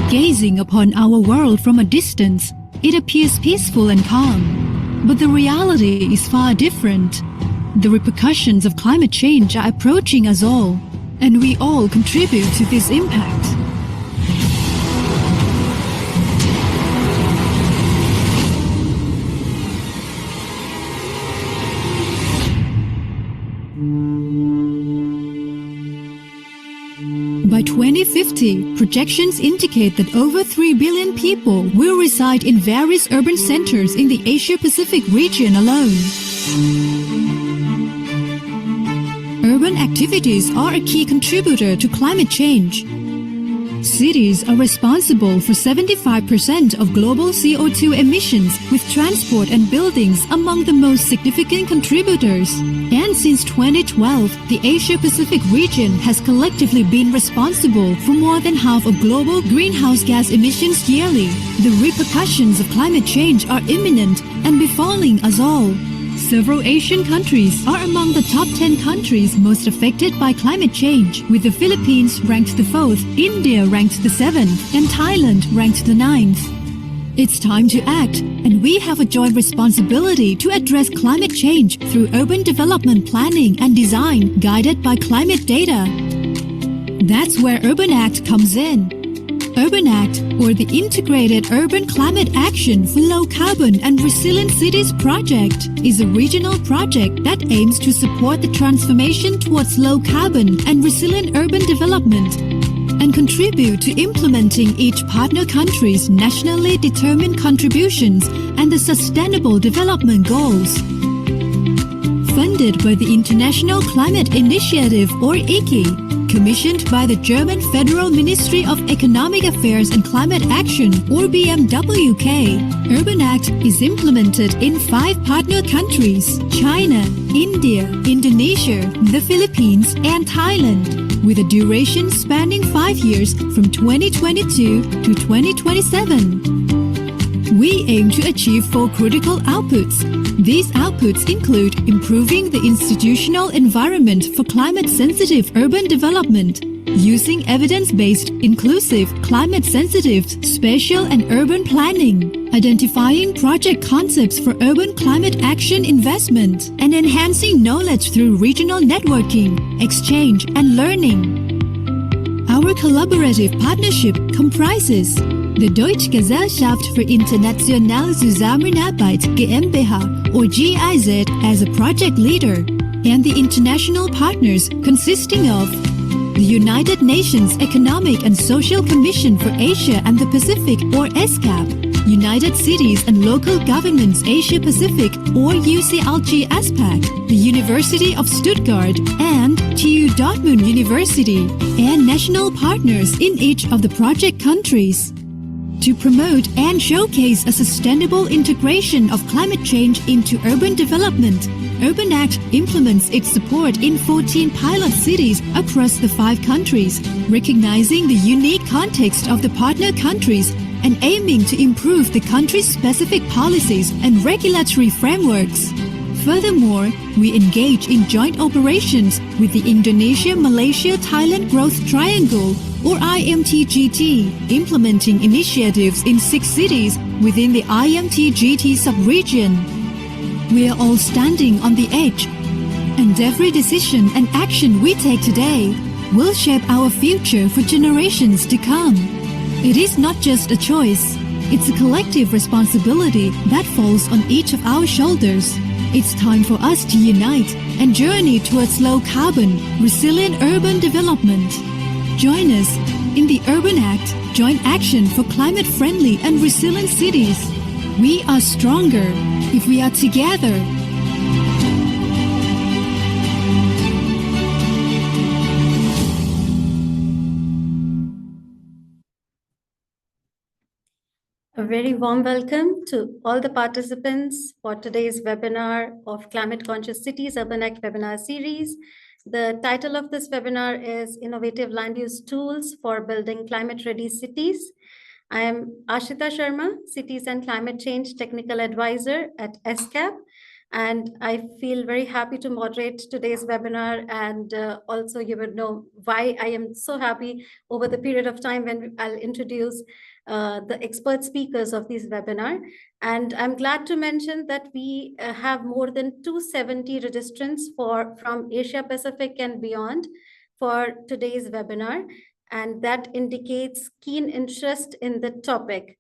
Gazing upon our world from a distance, it appears peaceful and calm. But the reality is far different. The repercussions of climate change are approaching us all, and we all contribute to this impact. By 2050, projections indicate that over 3 billion people will reside in various urban centers in the Asia-Pacific region alone. Urban activities are a key contributor to climate change. Cities are responsible for 75% of global CO2 emissions, with transport and buildings among the most significant contributors. And since 2012, the Asia-Pacific region has collectively been responsible for more than half of global greenhouse gas emissions yearly. The repercussions of climate change are imminent and befalling us all. Several Asian countries are among the top 10 countries most affected by climate change, with the Philippines ranked the 4th, India ranked the 7th, and Thailand ranked the 9th. It's time to act, and we have a joint responsibility to address climate change through urban development planning and design guided by climate data. That's where Urban Act comes in. Urban Act, or the Integrated Urban Climate Action for Low Carbon and Resilient Cities project, is a regional project that aims to support the transformation towards low carbon and resilient urban development and contribute to implementing each partner country's nationally determined contributions and the Sustainable Development Goals. Funded by the International Climate Initiative, or ICI, commissioned by the German Federal Ministry of Economic Affairs and Climate Action, or BMWK, Urban Act is implemented in 5 partner countries: China, India, Indonesia, the Philippines, and Thailand, with a duration spanning 5 years from 2022 to 2027. We aim to achieve 4 critical outputs. These outputs include improving the institutional environment for climate-sensitive urban development, using evidence-based, inclusive, climate-sensitive, spatial and urban planning, identifying project concepts for urban climate action investment, and enhancing knowledge through regional networking, exchange, and learning. Our collaborative partnership comprises the Deutsche Gesellschaft für internationale Zusammenarbeit GmbH, or GIZ, as a project leader, and the international partners consisting of the United Nations Economic and Social Commission for Asia and the Pacific, or ESCAP, United Cities and Local Governments Asia Pacific, or UCLG ASPAC, the University of Stuttgart, and TU Dortmund University, and national partners in each of the project countries. To promote and showcase a sustainable integration of climate change into urban development, Urban Act implements its support in 14 pilot cities across the 5 countries, recognizing the unique context of the partner countries and aiming to improve the country's specific policies and regulatory frameworks. Furthermore, we engage in joint operations with the Indonesia-Malaysia-Thailand Growth Triangle, or IMTGT, implementing initiatives in 6 cities within the IMTGT sub-region. We are all standing on the edge, and every decision and action we take today will shape our future for generations to come. It is not just a choice, it's a collective responsibility that falls on each of our shoulders. It's time for us to unite and journey towards low-carbon, resilient urban development. Join us in the Urban Act, Joint Action for Climate-Friendly and Resilient Cities. We are stronger if we are together. A very warm welcome to all the participants for today's webinar of Climate Conscious Cities Urban Act webinar series. The title of this webinar is Innovative Land Use Tools for Building Climate-Ready Cities. I am Ashita Sharma, Cities and Climate Change Technical Advisor at ESCAP. And I feel very happy to moderate today's webinar. And also you would know why I am so happy over the period of time when I'll introduce the expert speakers of this webinar. And I'm glad to mention that we have more than 270 registrants from Asia Pacific and beyond for today's webinar. And that indicates keen interest in the topic.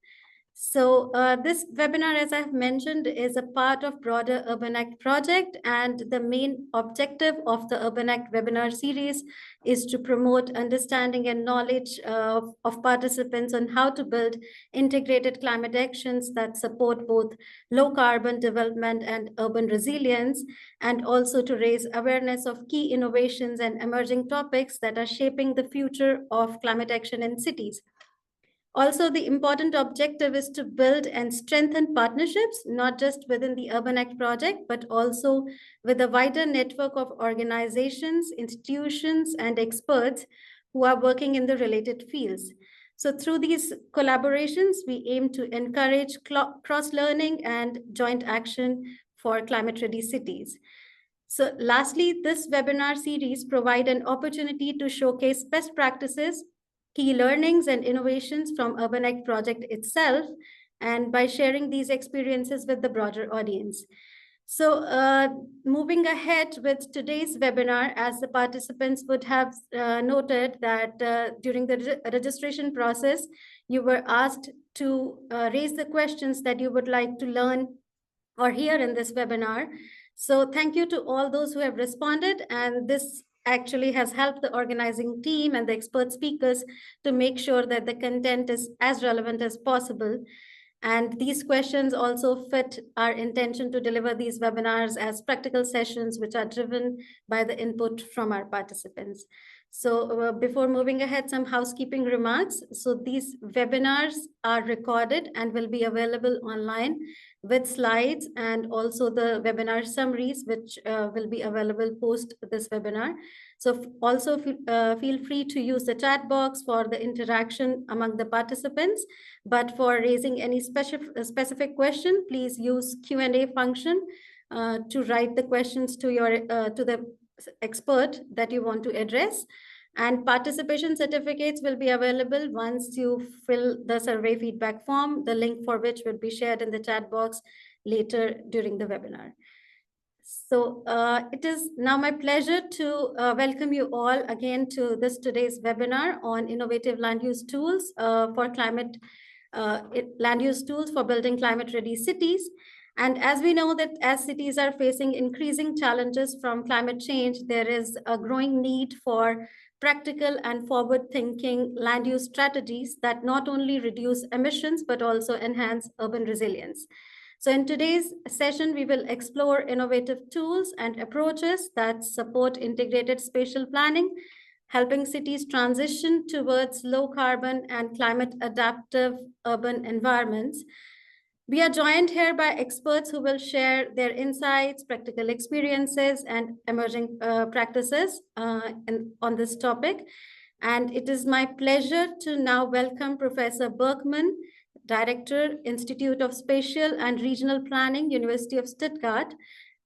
So this webinar, as I've mentioned, is a part of broader Urban Act project, and the main objective of the Urban Act webinar series is to promote understanding and knowledge of participants on how to build integrated climate actions that support both low carbon development and urban resilience, and also to raise awareness of key innovations and emerging topics that are shaping the future of climate action in cities. Also, the important objective is to build and strengthen partnerships, not just within the Urban Act project, but also with a wider network of organizations, institutions, and experts who are working in the related fields. So through these collaborations, we aim to encourage cross-learning and joint action for climate-ready cities. So lastly, this webinar series provide an opportunity to showcase best practices, key learnings and innovations from Urban Act project itself, and by sharing these experiences with the broader audience. So moving ahead with today's webinar, as the participants would have noted that during the registration process, you were asked to raise the questions that you would like to learn or hear in this webinar. So thank you to all those who have responded, and this actually has helped the organizing team and the expert speakers to make sure that the content is as relevant as possible. And these questions also fit our intention to deliver these webinars as practical sessions, which are driven by the input from our participants. So before moving ahead, some housekeeping remarks. So these webinars are recorded and will be available online with slides and also the webinar summaries, which will be available post this webinar. So also feel free to use the chat box for the interaction among the participants, but for raising any specific question, please use Q&A function to write the questions to the expert that you want to address. And participation certificates will be available once you fill the survey feedback form, the link for which will be shared in the chat box later during the webinar. So it is now my pleasure to welcome you all again to today's webinar on innovative land use tools for land use tools for building climate-ready cities. And as we know that as cities are facing increasing challenges from climate change, there is a growing need for practical and forward-thinking land use strategies that not only reduce emissions, but also enhance urban resilience. So in today's session, we will explore innovative tools and approaches that support integrated spatial planning, helping cities transition towards low carbon and climate adaptive urban environments. We are joined here by experts who will share their insights, practical experiences, and emerging practices on this topic. And it is my pleasure to now welcome Professor Berkman, Director, Institute of Spatial and Regional Planning, University of Stuttgart.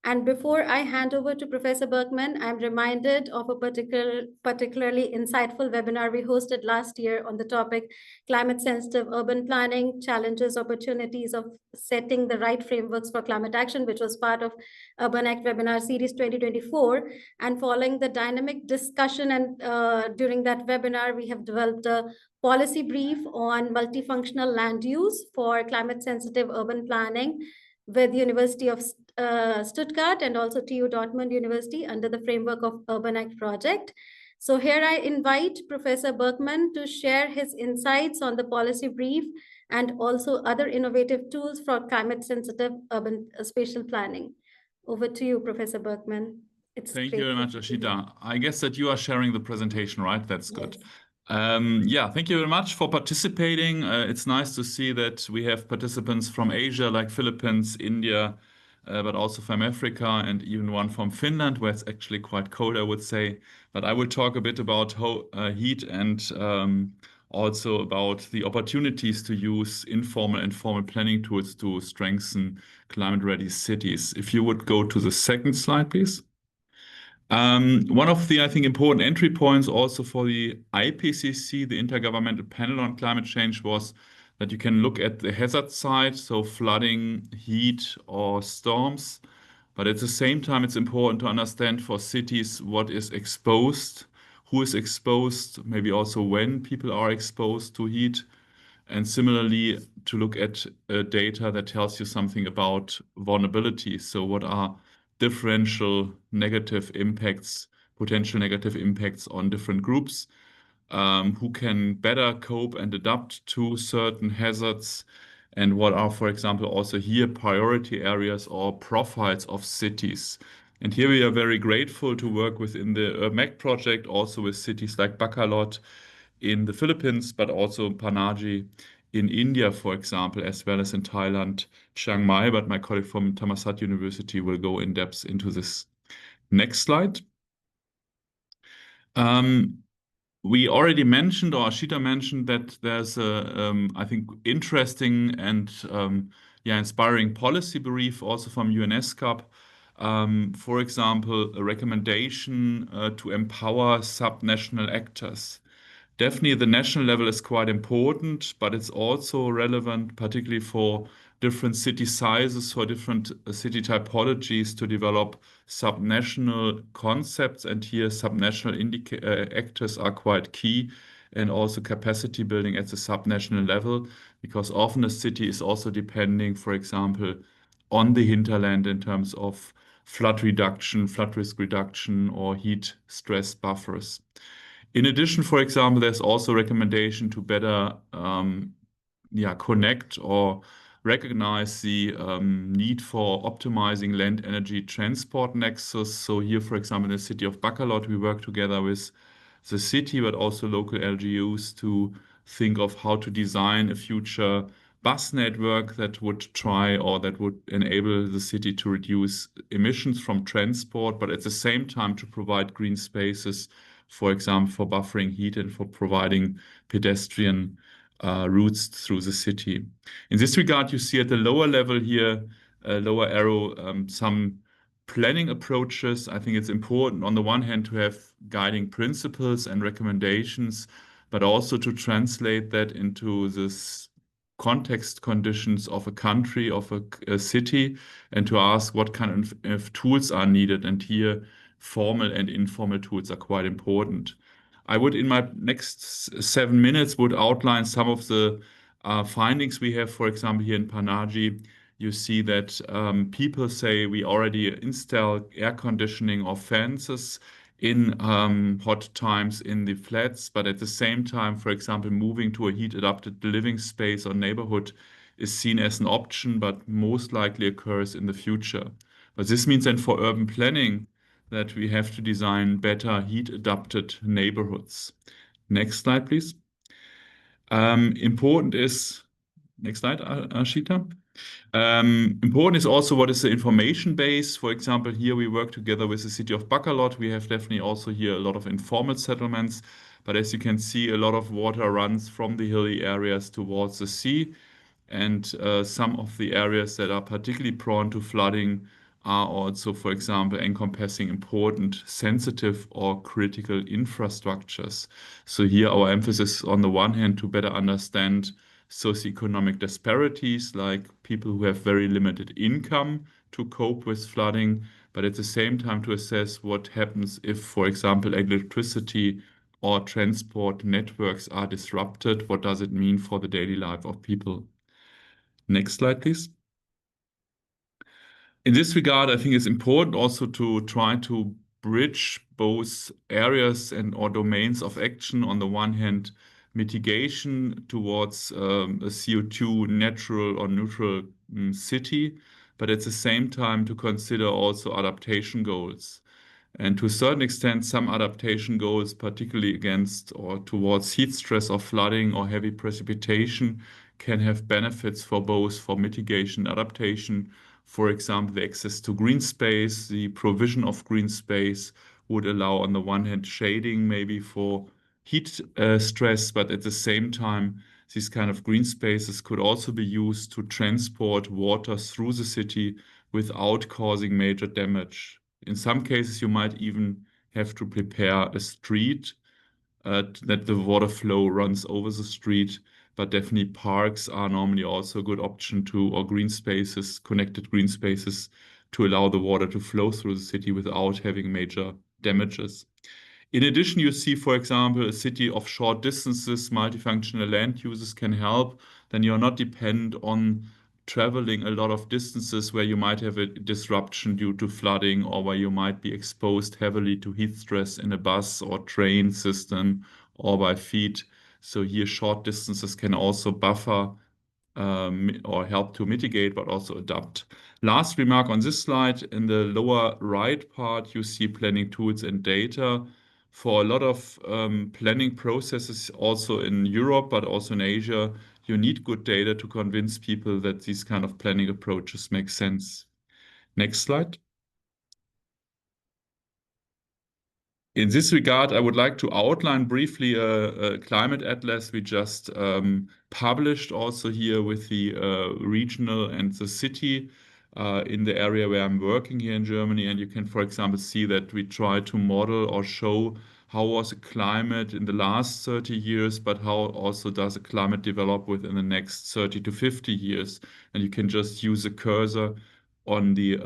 And before I hand over to Professor Berkman, I'm reminded of a particularly insightful webinar we hosted last year on the topic, climate-sensitive urban planning, challenges, opportunities of setting the right frameworks for climate action, which was part of Urban Act Webinar Series 2024. And following the dynamic discussion and during that webinar, we have developed a policy brief on multifunctional land use for climate-sensitive urban planning with University of Stuttgart and also TU Dortmund University under the framework of Urban Act project. So here I invite Professor Berkman to share his insights on the policy brief and also other innovative tools for climate-sensitive urban spatial planning. Over to you, Professor Berkman. Thank you very much, Ashita. I guess that you are sharing the presentation, right? That's good. Yes. Yeah, thank you very much for participating. It's nice to see that we have participants from Asia, like Philippines, India, but also from Africa, and even one from Finland, where it's actually quite cold, I would say. But I will talk a bit about heat and also about the opportunities to use informal and formal planning tools to strengthen climate-ready cities. If you would go to the second slide, please. One of the, I think, important entry points also for the IPCC, the Intergovernmental Panel on Climate Change, was that you can look at the hazard side, so flooding, heat, or storms. But at the same time, it's important to understand for cities what is exposed, who is exposed, maybe also when people are exposed to heat. And similarly, to look at data that tells you something about vulnerability. So what are differential negative impacts, potential negative impacts on different groups, who can better cope and adapt to certain hazards, and what are, for example, also here priority areas or profiles of cities. And here we are very grateful to work within the ERMAC project, also with cities like Bacolod in the Philippines, but also Panaji in India, for example, as well as in Thailand, Chiang Mai. But my colleague from Thammasat University will go in depth into this. Next slide. We already mentioned, or Ashita mentioned, that there's a, I think, interesting and inspiring policy brief also from ESCAP. For example, a recommendation to empower subnational actors. Definitely the national level is quite important, but it's also relevant, particularly for different city sizes, for different city typologies, to develop subnational concepts. And here subnational actors are quite key, and also capacity building at the subnational level, because often a city is also depending, for example, on the hinterland in terms of flood reduction, flood risk reduction, or heat stress buffers. In addition, for example, there's also a recommendation to better connect or recognize the need for optimizing land energy transport nexus. So here, for example, in the city of Bacolod, we work together with the city, but also local LGUs to think of how to design a future bus network that would try, or that would enable the city to reduce emissions from transport, but at the same time to provide green spaces, for example, for buffering heat and for providing pedestrian routes through the city. In this regard, you see at the lower level here, lower arrow, some planning approaches. I think it's important on the one hand to have guiding principles and recommendations, but also to translate that into this context conditions of a country, of a city, and to ask what kind of tools are needed. And here, formal and informal tools are quite important. I would, in my next 7 minutes, would outline some of the findings we have. For example, here in Panaji, you see that people say we already install air conditioning or fences in hot times in the flats, but at the same time, for example, moving to a heat-adapted living space or neighborhood is seen as an option, but most likely occurs in the future. But this means then for urban planning that we have to design better heat-adapted neighborhoods. Next slide, please. Important is, next slide, Ashita. Important is also what is the information base. For example, here we work together with the city of Bacolod. We have definitely also here a lot of informal settlements, but as you can see, a lot of water runs from the hilly areas towards the sea. And some of the areas that are particularly prone to flooding are also, for example, encompassing important sensitive or critical infrastructures. So here our emphasis on the one hand to better understand socioeconomic disparities, like people who have very limited income to cope with flooding, but at the same time to assess what happens if, for example, electricity or transport networks are disrupted. What does it mean for the daily life of people? Next slide, please. In this regard, I think it's important also to try to bridge both areas and or domains of action. On the one hand, mitigation towards a CO2 natural or neutral city, but at the same time to consider also adaptation goals. And to a certain extent, some adaptation goals, particularly against or towards heat stress or flooding or heavy precipitation, can have benefits for both for mitigation and adaptation. For example, the access to green space, the provision of green space would allow, on the one hand, shading maybe for heat stress, but at the same time, these kind of green spaces could also be used to transport water through the city without causing major damage. In some cases, you might even have to prepare a street that the water flow runs over the street, but definitely parks are normally also a good option or green spaces, connected green spaces, to allow the water to flow through the city without having major damages. In addition, you see, for example, a city of short distances, multifunctional land uses can help. Then you're not dependent on traveling a lot of distances where you might have a disruption due to flooding, or where you might be exposed heavily to heat stress in a bus or train system or by feet. So here short distances can also buffer or help to mitigate, but also adapt. Last remark on this slide, in the lower right part, you see planning tools and data. For a lot of planning processes, also in Europe, but also in Asia, you need good data to convince people that these kind of planning approaches make sense. Next slide. In this regard, I would like to outline briefly a climate atlas we just published also here with the regional and the city in the area where I'm working here in Germany. And you can, for example, see that we try to model or show how was the climate in the last 30 years, but how also does the climate develop within the next 30 to 50 years. And you can just use a cursor on the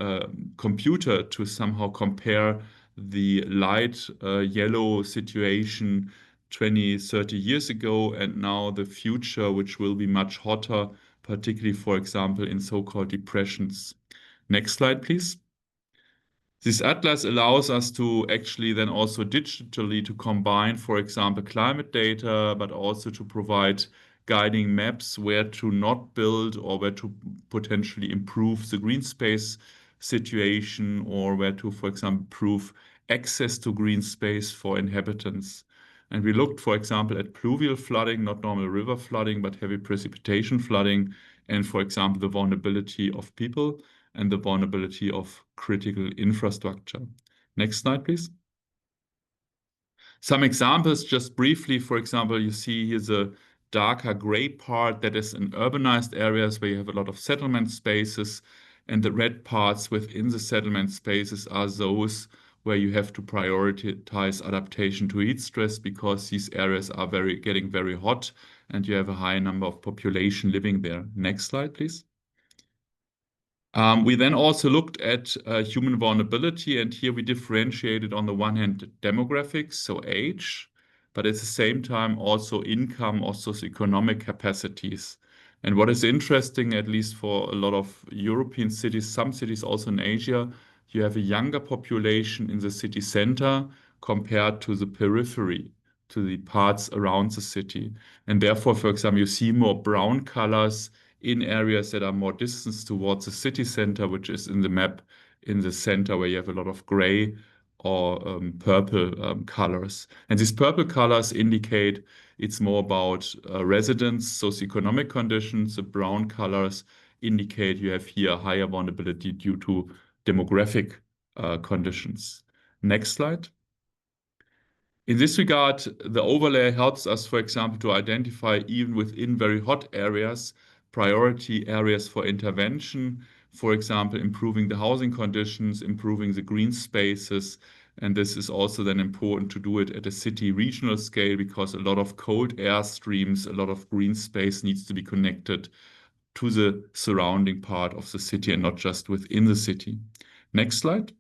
computer to somehow compare the light yellow situation 20, 30 years ago, and now the future, which will be much hotter, particularly, for example, in so-called depressions. Next slide, please. This atlas allows us to actually then also digitally to combine, for example, climate data, but also to provide guiding maps where to not build or where to potentially improve the green space situation, or where to, for example, improve access to green space for inhabitants. And we looked, for example, at pluvial flooding, not normal river flooding, but heavy precipitation flooding, and, for example, the vulnerability of people and the vulnerability of critical infrastructure. Next slide, please. Some examples, just briefly, for example, you see here's a darker gray part that is in urbanized areas where you have a lot of settlement spaces, and the red parts within the settlement spaces are those where you have to prioritize adaptation to heat stress, because these areas are getting very hot and you have a high number of population living there. Next slide, please. We then also looked at human vulnerability, and here we differentiated on the one hand demographics, so age, but at the same time also income or socioeconomic capacities. And what is interesting, at least for a lot of European cities, some cities also in Asia, you have a younger population in the city center compared to the periphery, to the parts around the city. And therefore, for example, you see more brown colors in areas that are more distant towards the city center, which is in the map in the center where you have a lot of gray or purple colors. And these purple colors indicate it's more about residents, socioeconomic conditions. The brown colors indicate you have here higher vulnerability due to demographic conditions. Next slide. In this regard, the overlay helps us, for example, to identify, even within very hot areas, priority areas for intervention, for example, improving the housing conditions, improving the green spaces. And this is also then important to do it at a city regional scale, because a lot of cold air streams, a lot of green space needs to be connected to the surrounding part of the city and not just within the city. Next slide.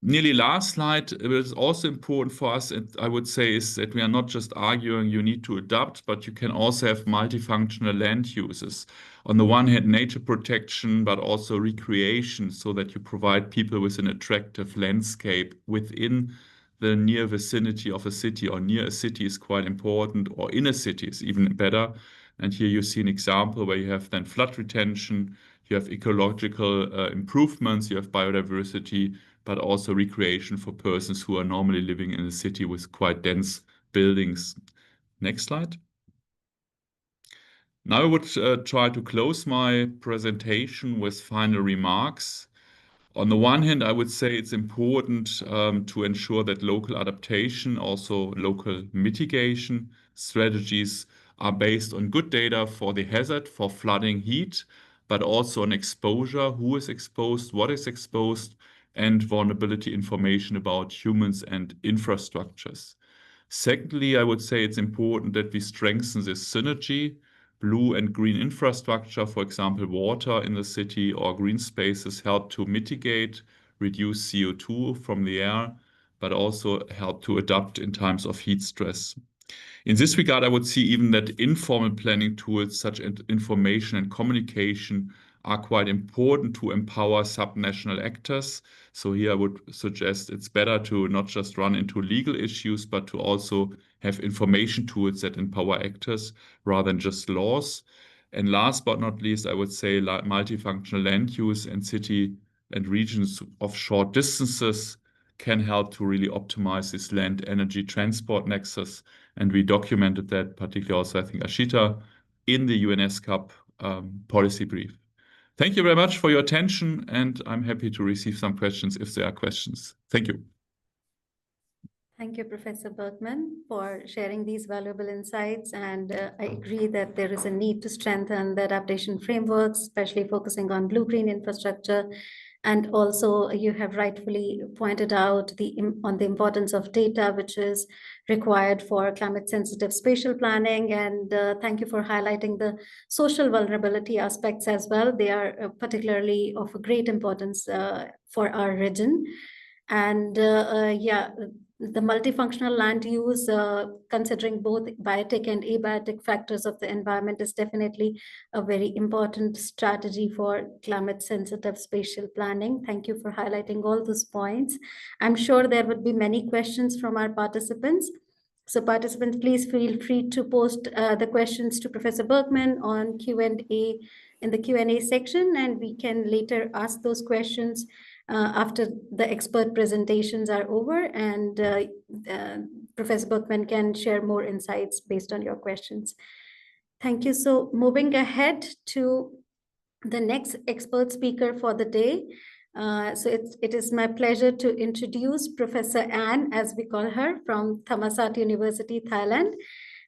Nearly last slide, it is also important for us, I would say, is that we are not just arguing you need to adapt, but you can also have multifunctional land uses. On the one hand, nature protection, but also recreation, so that you provide people with an attractive landscape within the near vicinity of a city, or near a city is quite important, or in a city is even better. And here you see an example where you have then flood retention, you have ecological improvements, you have biodiversity, but also recreation for persons who are normally living in a city with quite dense buildings. Next slide. Now I would try to close my presentation with final remarks. On the one hand, I would say it's important to ensure that local adaptation, also local mitigation strategies are based on good data for the hazard, for flooding, heat, but also on exposure, who is exposed, what is exposed, and vulnerability information about humans and infrastructures. Secondly, I would say it's important that we strengthen this synergy. Blue and green infrastructure, for example, water in the city or green spaces, help to mitigate, reduce CO2 from the air, but also help to adapt in times of heat stress. In this regard, I would see even that informal planning tools such as information and communication are quite important to empower subnational actors. So here I would suggest it's better to not just run into legal issues, but to also have information tools that empower actors rather than just laws. And last but not least, I would say multifunctional land use and city and regions of short distances can help to really optimize this land energy transport nexus. And we documented that, particularly also, I think, Ashita, in the ESCAP policy brief. Thank you very much for your attention, and I'm happy to receive some questions if there are questions. Thank you. Thank you, Professor Bergman, for sharing these valuable insights. And I agree that there is a need to strengthen the adaptation frameworks, especially focusing on blue-green infrastructure. And also, you have rightfully pointed out on the importance of data, which is required for climate-sensitive spatial planning. And thank you for highlighting the social vulnerability aspects as well. They are particularly of great importance for our region. And yeah, the multifunctional land use, considering both biotic and abiotic factors of the environment, is definitely a very important strategy for climate-sensitive spatial planning. Thank you for highlighting all those points. I'm sure there would be many questions from our participants. So participants, please feel free to post the questions to Professor Bergman on Q&A in the Q&A section, and we can later ask those questions after the expert presentations are over, and Professor Bergman can share more insights based on your questions. Thank you. So moving ahead to the next expert speaker for the day. So it is my pleasure to introduce Professor Anne, as we call her, from Thammasat University, Thailand,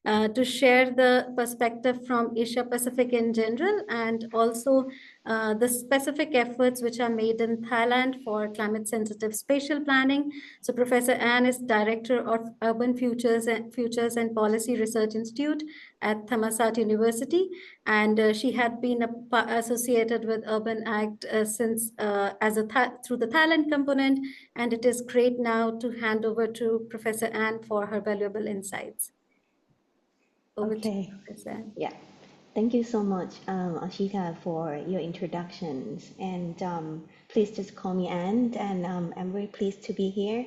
to share the perspective from Asia Pacific in general, and also the specific efforts which are made in Thailand for climate sensitive spatial planning. So Professor Anne is Director of Urban Futures and Policy Research Institute at Thammasat University, and she had been associated with Urban Act since through the Thailand component, and it is great now to hand over to Professor Anne for her valuable insights. Over to you, Professor Anne. Yeah. Thank you so much, Ashita, for your introductions. And please just call me Anne, and I'm very pleased to be here.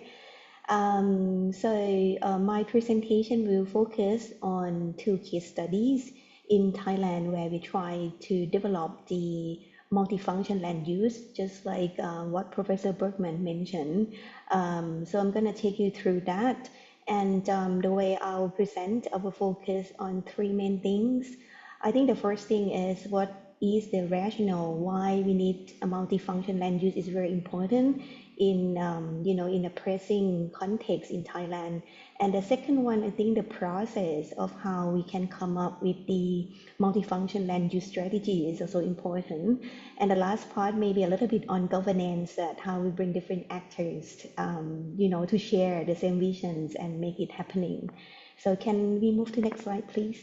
My presentation will focus on 2 case studies in Thailand where we try to develop the multifunction land use, just like what Professor Bergman mentioned. So I'm going to take you through that. And the way I'll present, I will focus on 3 main things. I think the first thing is what is the rationale why we need a multifunction land use is very important in in a pressing context in Thailand. And the second one, I think the process of how we can come up with the multifunction land use strategy is also important. And the last part maybe a little bit on governance, that how we bring different actors to share the same visions and make it happening. So can we move to the next slide, please?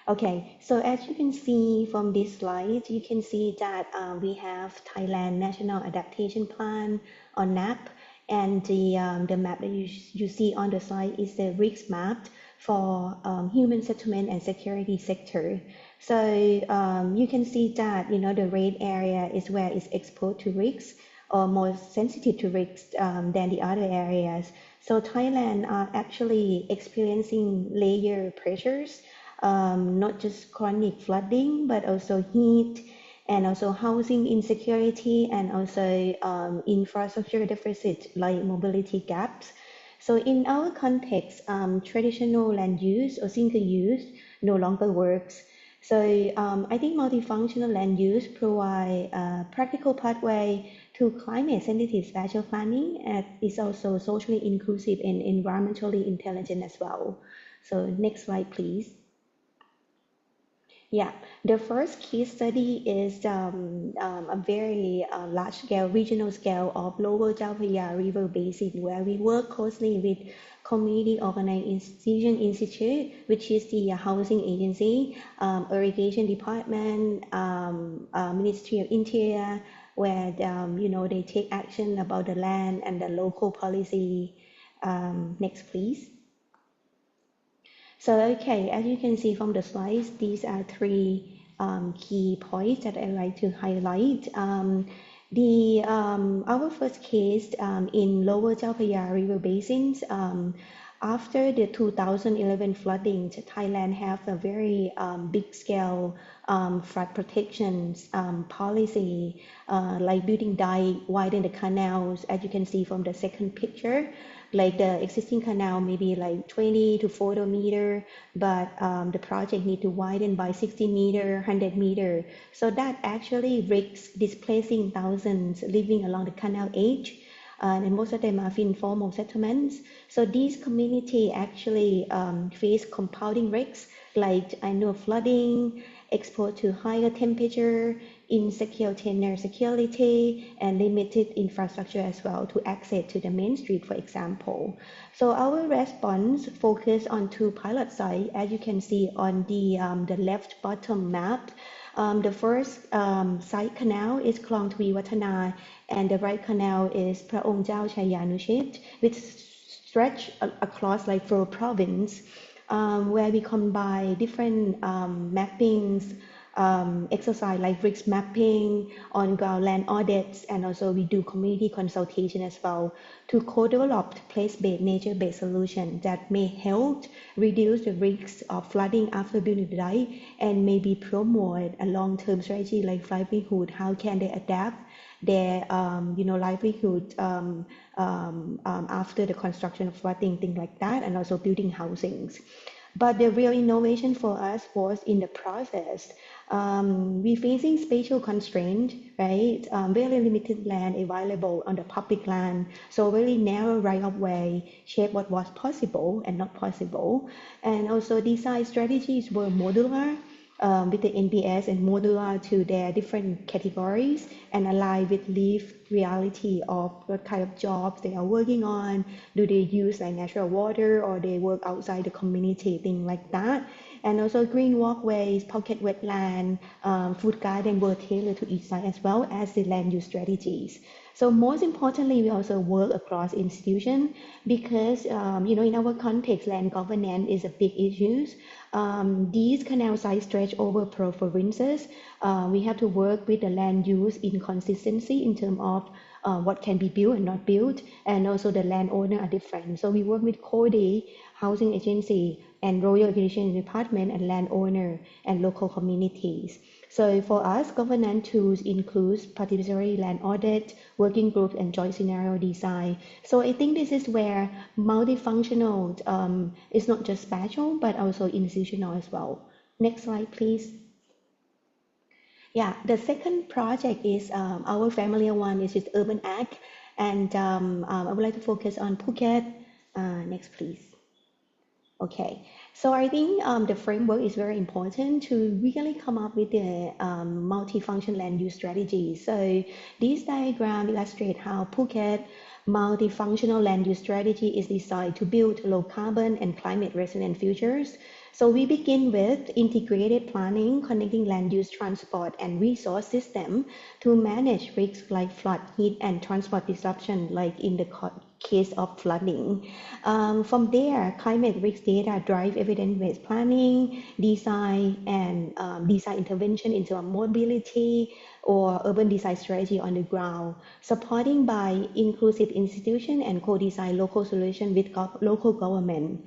Okay, so as you can see from this slide, you can see that we have Thailand National Adaptation Plan or NAP, and the map that you see on the slide is the risk map for human settlement and security sector. So you can see that the red area is where it's exposed to risks or more sensitive to risks than the other areas. So Thailand are actually experiencing layer pressures. Not just chronic flooding, but also heat and also housing insecurity and also infrastructure deficit like mobility gaps. So in our context, traditional land use or single use no longer works. So I think multifunctional land use provide a practical pathway to climate-sensitive spatial planning, and is also socially inclusive and environmentally intelligent as well. So next slide, please. Yeah, the first case study is a very large scale, regional scale of Lower Chao Phraya River Basin, where we work closely with Community Organization Institute, which is the housing agency, irrigation department, Ministry of Interior, where they take action about the land and the local policy. Next, please. So, okay, as you can see from the slides, these are three key points that I like to highlight. Our first case in Lower Chao Phraya River basins, after the 2011 flooding, Thailand have a very big scale flood protection policy, like building dike, widen the canals, as you can see from the second picture. Like the existing canal maybe like 20 to 40 meter, but the project need to widen by 60 meter, 100 meter. So that actually risks displacing thousands living along the canal edge. And most of them are informal settlements. So these community actually face compounding risks like annual flooding, exposed to higher temperature, insecure tenure security, and limited infrastructure as well to access to the main street, for example. So our response focused on two pilot sites, as you can see on the left bottom map. The first site canal is Klong Twi Watana, and the right canal is Phra Ong Chao Chayanuchit, which stretch across like 4 province, where we combine different mappings, exercise like risk mapping, on ground land audits, and also we do community consultation as well to co-develop place-based, nature-based solutions that may help reduce the risks of flooding after building the dike and maybe promote a long-term strategy like livelihood. How can they adapt their livelihood after the construction of flooding, things like that, and also building housings. But the real innovation for us was in the process. We're facing spatial constraint, right? Very limited land available on the public land. So very narrow right of way shape what was possible and not possible. And also design strategies were modular, with the NPS and modular to their different categories and align with lived reality of what kind of jobs they are working on. Do they use like natural water or they work outside the community, things like that. And also green walkways, pocket wetland, food garden were tailored to each site as well as the land use strategies. So most importantly, we also work across institutions because, in our context, land governance is a big issue. These canal sites stretch over provinces. We have to work with the land use inconsistency in terms of what can be built and not built, and also the landowner are different. So we work with CODI, Housing Agency, and Royal Irrigation Department, and landowner and local communities. So for us, governance tools includes participatory land audit, working groups, and joint scenario design. So I think this is where multifunctional is not just spatial, but also institutional as well. Next slide, please. Yeah, the second project is our familiar one is with Urban Act, and I would like to focus on Phuket. Next, please. Okay, so I think the framework is very important to really come up with the multifunction land use strategy. So this diagram illustrates how Phuket multifunctional land use strategy is designed to build low carbon and climate resilient futures. So we begin with integrated planning, connecting land use, transport, and resource system to manage risks like flood, heat, and transport disruption, like in the case of flooding. From there, climate risk data drive evidence-based planning, design, and design intervention into a mobility or urban design strategy on the ground, supporting by inclusive institution and co-design local solution with local government.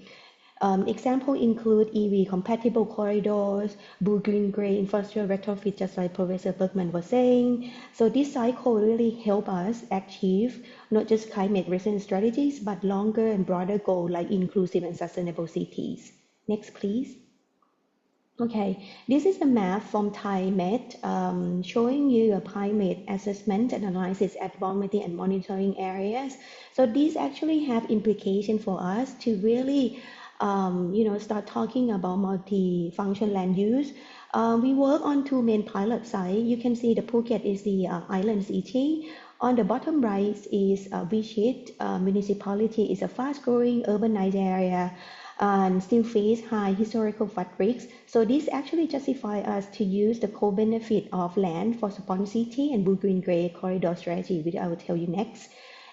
Example include EV compatible corridors, blue, green, gray infrastructure retrofit, just like Professor Bergman was saying. So this cycle really help us achieve not just climate resilient strategies, but longer and broader goals like inclusive and sustainable cities. Next, please. Okay, this is a map from Thai Met showing you a climate assessment and analysis at vulnerability and monitoring areas. So these actually have implication for us to really, start talking about multi-function land use. We work on two main pilot sites. You can see the Phuket is the island city. On the bottom right is Vichit municipality. Is a fast-growing urbanized area and still face high historical flood risks. So this actually justify us to use the co-benefit of land for Sponge City and blue-green-gray corridor strategy, which I will tell you next.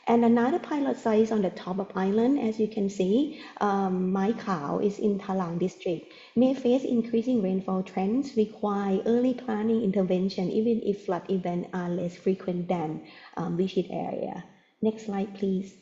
And another pilot site on the top of island, as you can see, Mai Khao is in Talang district, may face increasing rainfall trends, require early planning intervention, even if flood events are less frequent than Vichit area. Next slide, please.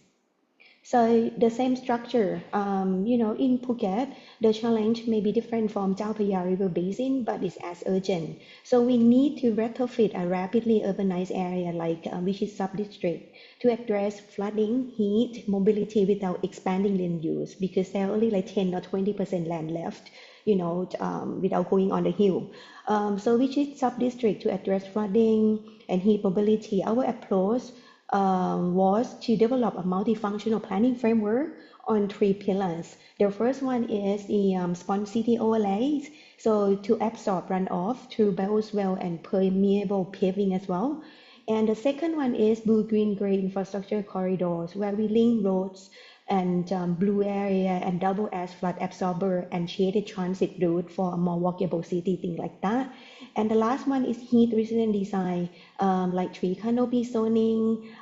So the same structure, in Phuket, the challenge may be different from Chao Phraya River Basin, but it's as urgent. So we need to retrofit a rapidly urbanized area like Vichit sub-district to address flooding, heat, mobility without expanding land use because there are only like 10 or 20% land left, without going on the hill. So Vichit sub-district to address flooding and heat mobility, our approach was to develop a multifunctional planning framework on three pillars. The first one is the Sponge City overlays, so to absorb runoff through bioswale and permeable paving as well. And the second one is blue-green-gray infrastructure corridors, where we link roads and blue area and double ash flood absorber and shaded transit route for a more walkable city, things like that. And the last one is heat resilient design, like tree canopy zoning,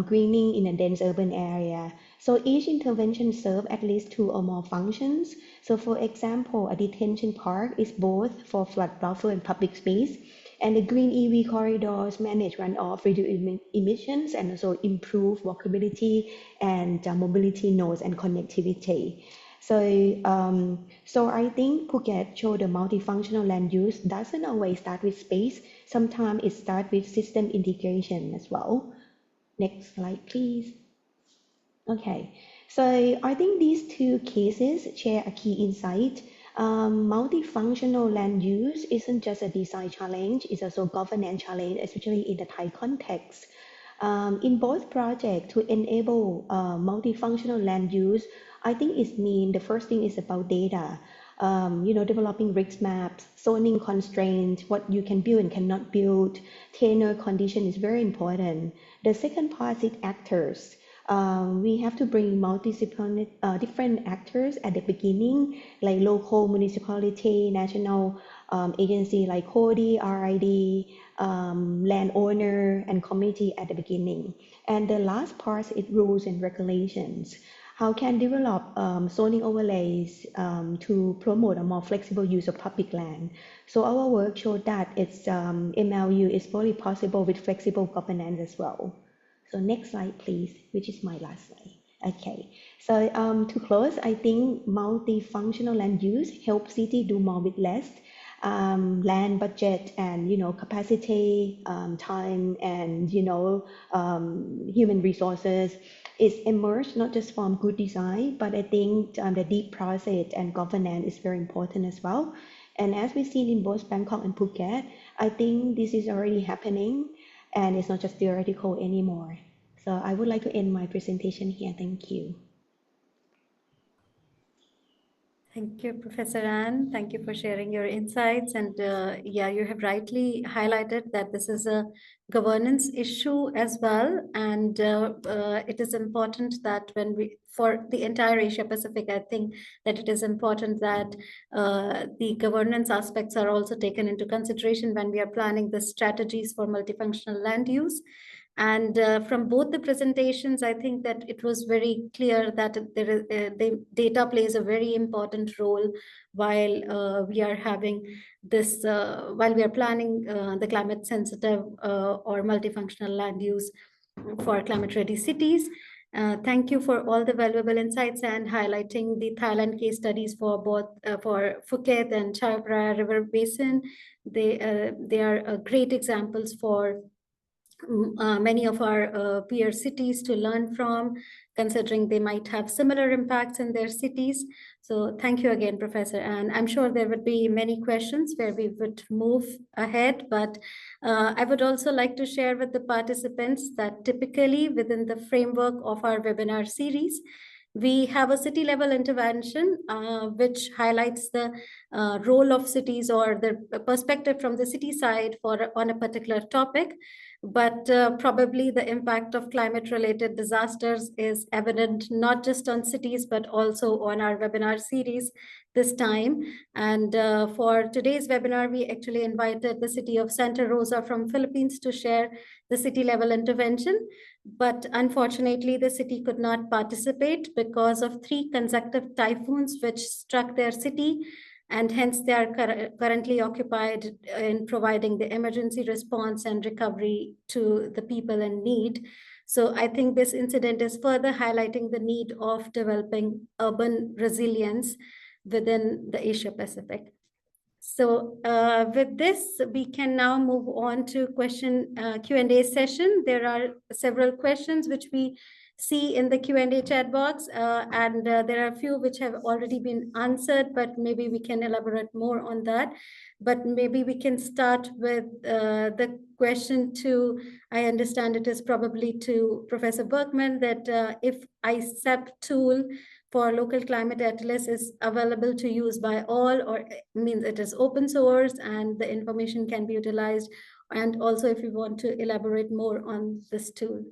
greening in a dense urban area. So each intervention serves at least two or more functions. So for example, a detention park is both for flood buffer and public space. And the green EV corridors manage runoff, reduce emissions, and also improve walkability and mobility nodes and connectivity. So I think Phuket show the multifunctional land use doesn't always start with space. Sometimes it starts with system integration as well. Next slide, please. Okay, so I think these two cases share a key insight. Multifunctional land use isn't just a design challenge, it's also a governance challenge, especially in the Thai context. In both projects, to enable multifunctional land use, I think it means the first thing is about data. Developing risk maps, zoning constraints, what you can build and cannot build, tenure condition is very important. The second part is actors. We have to bring multidisciplinary different actors at the beginning, like local municipality, national agency like CODI, RID, landowner, and community at the beginning. And the last part is rules and regulations. How can develop zoning overlays to promote a more flexible use of public land? So our work showed that it's MLU is fully possible with flexible governance as well. So next slide, please, which is my last slide. Okay, so to close, I think multifunctional land use helps city do more with less. Land budget and capacity, time and human resources is emerged not just from good design, but I think the deep process and governance is very important as well. And as we've seen in both Bangkok and Phuket, I think this is already happening and it's not just theoretical anymore. So I would like to end my presentation here. Thank you. Thank you, Professor Ann. Thank you for sharing your insights. And yeah, you have rightly highlighted that this is a governance issue as well. And it is important that for the entire Asia Pacific, I think that it is important that the governance aspects are also taken into consideration when we are planning the strategies for multifunctional land use. And from both the presentations, I think that it was very clear that the data plays a very important role while we are having this, while we are planning the climate sensitive or multifunctional land use for climate ready cities. Thank you for all the valuable insights and highlighting the Thailand case studies for both for Phuket and Chao Phraya River Basin. They are great examples for many of our peer cities to learn from. considering they might have similar impacts in their cities. So thank you again, Professor. And I'm sure there would be many questions where we would move ahead, but I would also like to share with the participants that typically within the framework of our webinar series, we have a city level intervention, which highlights the role of cities or the perspective from the city side on a particular topic. But probably the impact of climate related disasters is evident not just on cities, but also on our webinar series this time. And for today's webinar, we actually invited the city of Santa Rosa from Philippines to share the city level intervention. But unfortunately, the city could not participate because of 3 consecutive typhoons which struck their city, and hence they are currently occupied in providing the emergency response and recovery to the people in need. So I think this incident is further highlighting the need of developing urban resilience within the Asia Pacific. So with this, we can now move on to Q&A session. There are several questions which we see in the Q&A chat box, and there are a few which have already been answered, but maybe we can elaborate more on that. But maybe we can start with the question to, I understand it is probably to Professor Berkman, that if ESCAP tool for local climate atlas is available to use by all, or means it is open source and the information can be utilized. And also if you want to elaborate more on this tool.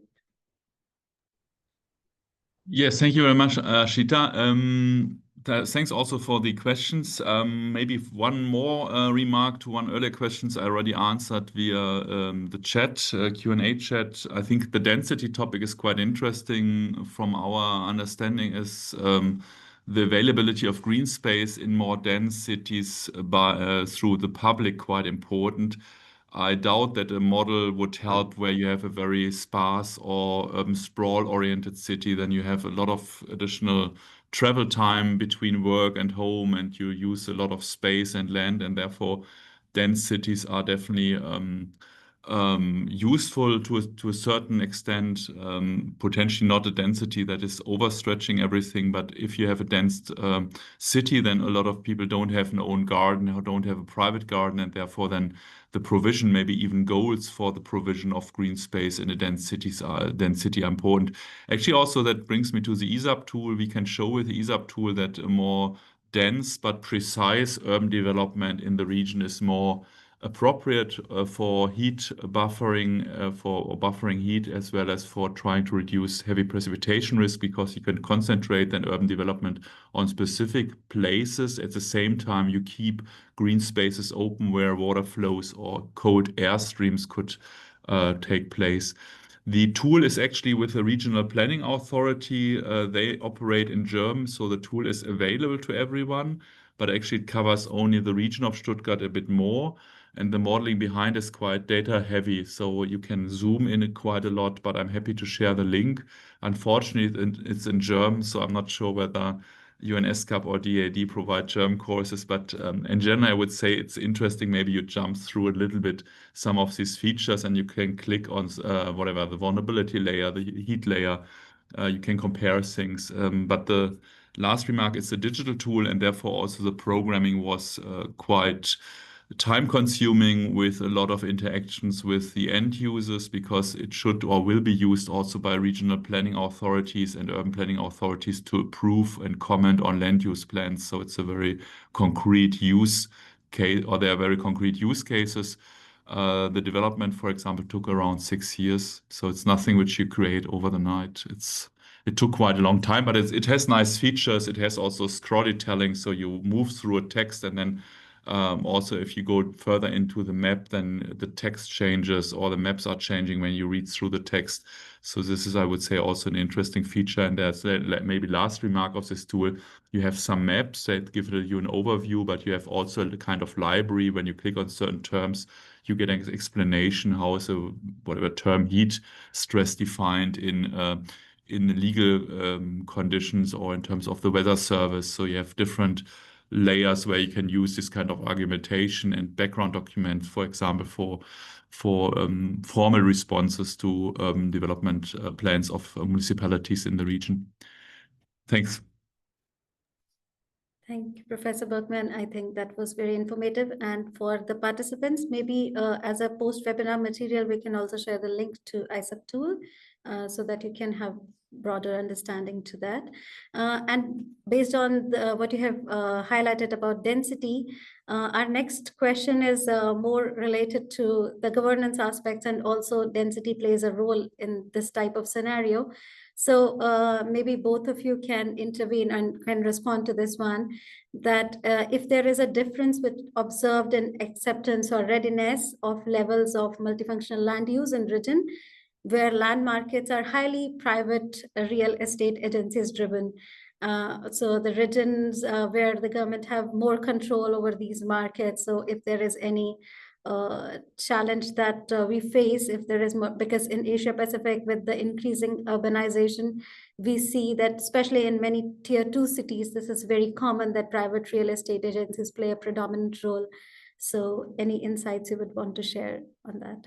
Yes, thank you very much, Shita. Thanks also for the questions. Maybe one more remark to one earlier questions I already answered via the chat, Q&A chat. I think the density topic is quite interesting. From our understanding is the availability of green space in more dense cities through the public quite important. I doubt that a model would help where you have a very sparse or sprawl-oriented city. Then you have a lot of additional travel time between work and home, and you use a lot of space and land, and therefore dense cities are definitely useful to a certain extent, potentially not a density that is overstretching everything. But if you have a dense city, then a lot of people don't have an own garden or don't have a private garden, and therefore then the provision, maybe even goals for the provision of green space in a dense city are important. Actually, also that brings me to the ESCAP tool. We can show with the ESCAP tool that a more dense but precise urban development in the region is more appropriate for heat buffering, for buffering heat, as well as for trying to reduce heavy precipitation risk, because you can concentrate an urban development on specific places. At the same time, you keep green spaces open where water flows or cold air streams could take place. The tool is actually with the regional planning authority. They operate in German, so the tool is available to everyone, but actually it covers only the region of Stuttgart a bit more. And the modeling behind is quite data heavy, so you can zoom in it quite a lot, but I'm happy to share the link. Unfortunately, it's in German, so I'm not sure whether ESCAP or DAD provide German courses, but in general, I would say it's interesting. Maybe you jump through a little bit some of these features, and you can click on whatever, the vulnerability layer, the heat layer. You can compare things, but the last remark is a digital tool, and therefore also the programming was quite time-consuming, with a lot of interactions with the end users, because it should or will be used also by regional planning authorities and urban planning authorities to approve and comment on land use plans. So it's a very concrete use case, or there are very concrete use cases. The development, for example, took around 6 years. So it's nothing which you create over the night. It took quite a long time, but it has nice features. It has also storytelling, so you move through a text, and then also, if you go further into the map, then the text changes, or the maps are changing when you read through the text. So this is, I would say, also an interesting feature. And there's maybe last remark of this tool. You have some maps that give you an overview, but you have also a kind of library. When you click on certain terms, you get an explanation how is whatever term heat stress defined in legal conditions or in terms of the weather service. So you have different layers where you can use this kind of argumentation and background documents, for example, for formal responses to development plans of municipalities in the region. Thanks. Thank you, Professor Bergman. I think that was very informative. And for the participants, maybe as a post-webinar material, we can also share the link to ESCAP tool so that you can have broader understanding to that. And based on what you have highlighted about density, our next question is more related to the governance aspects, and also density plays a role in this type of scenario. So maybe both of you can intervene and can respond to this one, that if there is a difference with observed in acceptance or readiness of levels of multifunctional land use in region, where land markets are highly private real estate agencies driven. So the regions where the government have more control over these markets. So if there is any challenge that we face, if there is more, because in Asia Pacific with the increasing urbanization, we see that especially in many tier 2 cities, this is very common that private real estate agencies play a predominant role. So any insights you would want to share on that?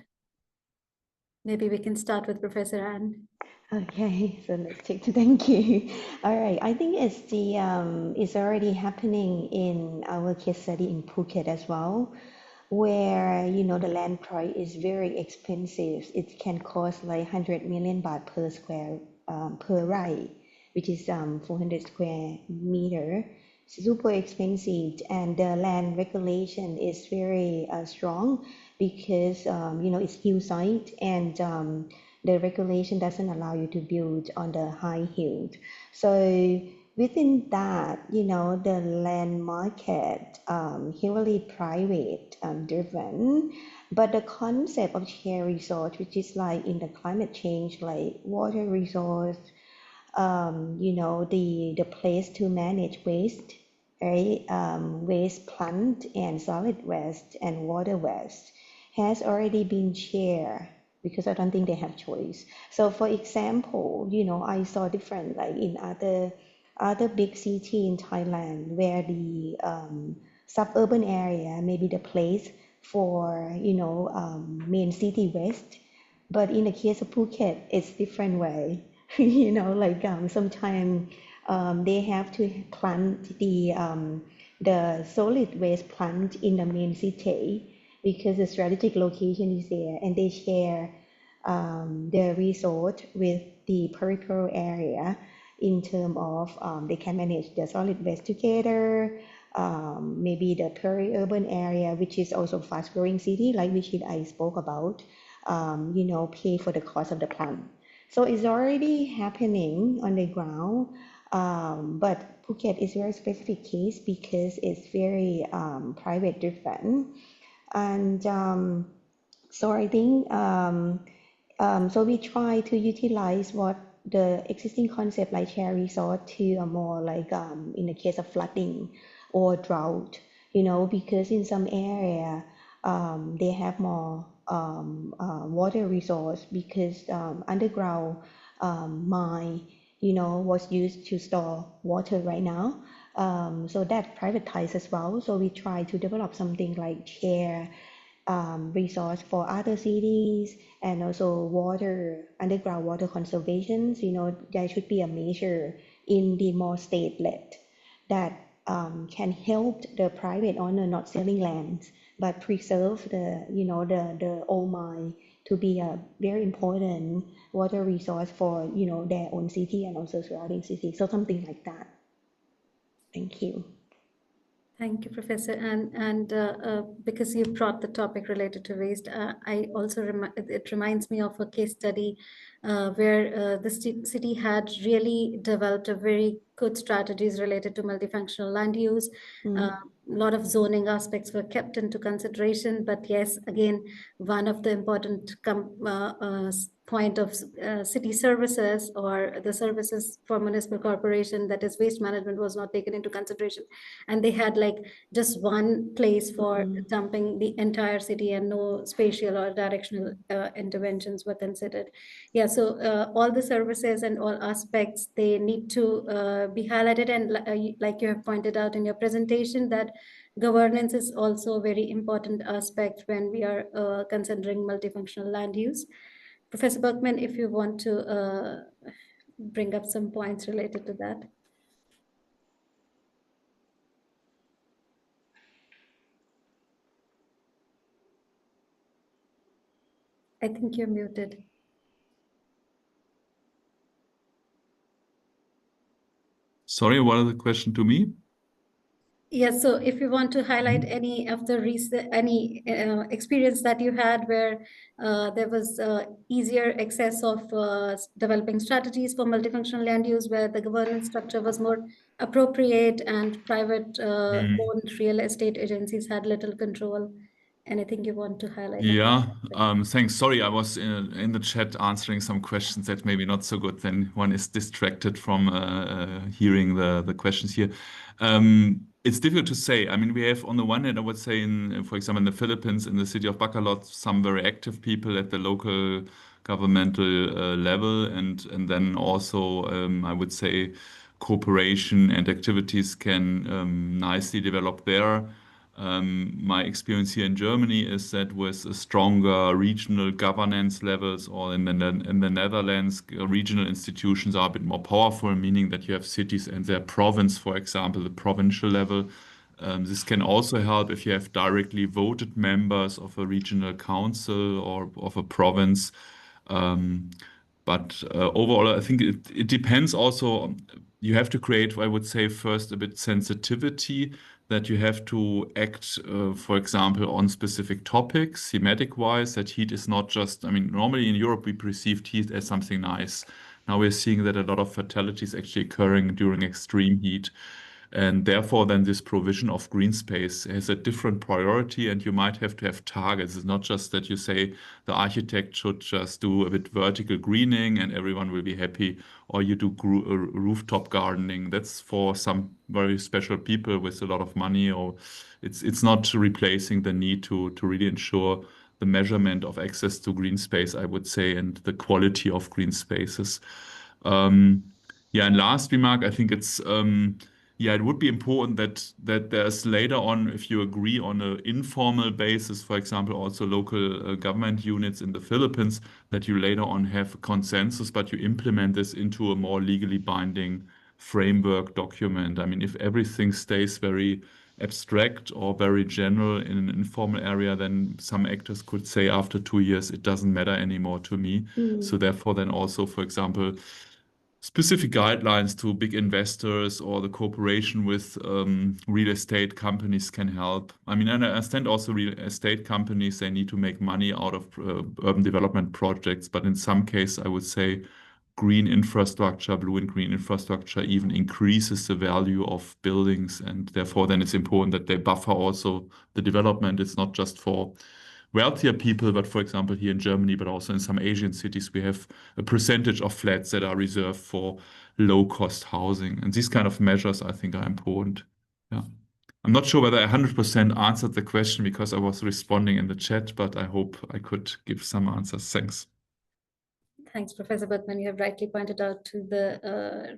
Maybe we can start with Professor Anne. Okay, so let's take to thank you. All right, I think it's already happening in our case study in Phuket as well, where the land price is very expensive. It can cost like 100 million baht per square per rai, which is 400 square meter. Super expensive, and the land regulation is very strong because it's hillside, and the regulation doesn't allow you to build on the high hill. So within that, the land market heavily private driven, but the concept of share resource, which is like in the climate change, like water resource, the place to manage waste, right? Waste plant and solid waste and water waste has already been shared, because I don't think they have choice. So for example, I saw different like in other big city in Thailand, where the suburban area may be the place for main city waste, but in the case of Phuket, it's different way. Like sometimes they have to plant the solid waste plant in the main city because the strategic location is there, and they share the resource with the peripheral area in terms of they can manage the solid waste together. Maybe the peri-urban area, which is also fast-growing city, like which I spoke about, pay for the cost of the plant. So it's already happening on the ground, but Phuket is a very specific case because it's very private driven. And so I think so we try to utilize what the existing concept like share resource to a more like in the case of flooding or drought, because in some area they have more water resource because underground mine was used to store water right now. So that privatized as well. So we try to develop something like share resource for other cities, and also underground water conservation. There should be a measure in the more state-led that can help the private owner not selling lands, but preserve the old mine to be a very important water resource for their own city and also surrounding cities. So something like that. Thank you. Thank you, Professor. And because you brought the topic related to waste, I also it reminds me of a case study where the city had really developed a very good strategies related to multifunctional land use. A lot of zoning aspects were kept into consideration, but yes, again, one of the important point of city services or the services for municipal corporation, that is waste management, was not taken into consideration, and they had like just one place for dumping the entire city and no spatial or directional interventions were considered. Yeah, so all the services and all aspects, they need to be highlighted, and like you have pointed out in your presentation, that governance is also a very important aspect when we are considering multifunctional land use. Professor Berkman, if you want to bring up some points related to that. I think you're muted. Sorry, what is the question to me? Yes, so if you want to highlight any of the experience that you had where there was easier access of developing strategies for multifunctional land use, where the governance structure was more appropriate and private owned real estate agencies had little control. Anything you want to highlight? Yeah, thanks. Sorry, I was in the chat answering some questions that maybe not so good. Then one is distracted from hearing the questions here. It's difficult to say. I mean, we have on the one hand, I would say, for example, in the Philippines, in the city of Bacolod, some very active people at the local governmental level, and then also I would say cooperation and activities can nicely develop there. My experience here in Germany is that with a stronger regional governance levels, or in the Netherlands, regional institutions are a bit more powerful, meaning that you have cities and their province, for example, the provincial level. This can also help if you have directly voted members of a regional council or of a province. But overall, I think it depends also. You have to create, I would say, first a bit sensitivity, that you have to act, for example, on specific topics, thematic-wise, that heat is not just, I mean, normally in Europe, we perceived heat as something nice. Now we're seeing that a lot of fatalities actually occurring during extreme heat. And therefore, then this provision of green space has a different priority, and you might have to have targets. It's not just that you say the architect should just do a bit vertical greening and everyone will be happy, or you do rooftop gardening. That's for some very special people with a lot of money, or it's not replacing the need to really ensure the measurement of access to green space, I would say, and the quality of green spaces. Yeah, and last remark, I think it's yeah, it would be important that there's later on, if you agree on an informal basis, for example, also local government units in the Philippines, that you later on have a consensus, but you implement this into a more legally binding framework document. I mean, if everything stays very abstract or very general in an informal area, then some actors could say after 2 years, it doesn't matter anymore to me. So therefore, then also, for example, specific guidelines to big investors or the cooperation with real estate companies can help. I mean, and I understand also real estate companies, they need to make money out of urban development projects, but in some case, I would say green infrastructure, blue and green infrastructure even increases the value of buildings, and therefore then it's important that they buffer also the development. It's not just for wealthier people, but for example, here in Germany, but also in some Asian cities, we have a percentage of flats that are reserved for low-cost housing. And these kind of measures, I think, are important. Yeah. I'm not sure whether I 100% answered the question because I was responding in the chat, but I hope I could give some answers. Thanks. Thanks, Professor Berkman. You have rightly pointed out to the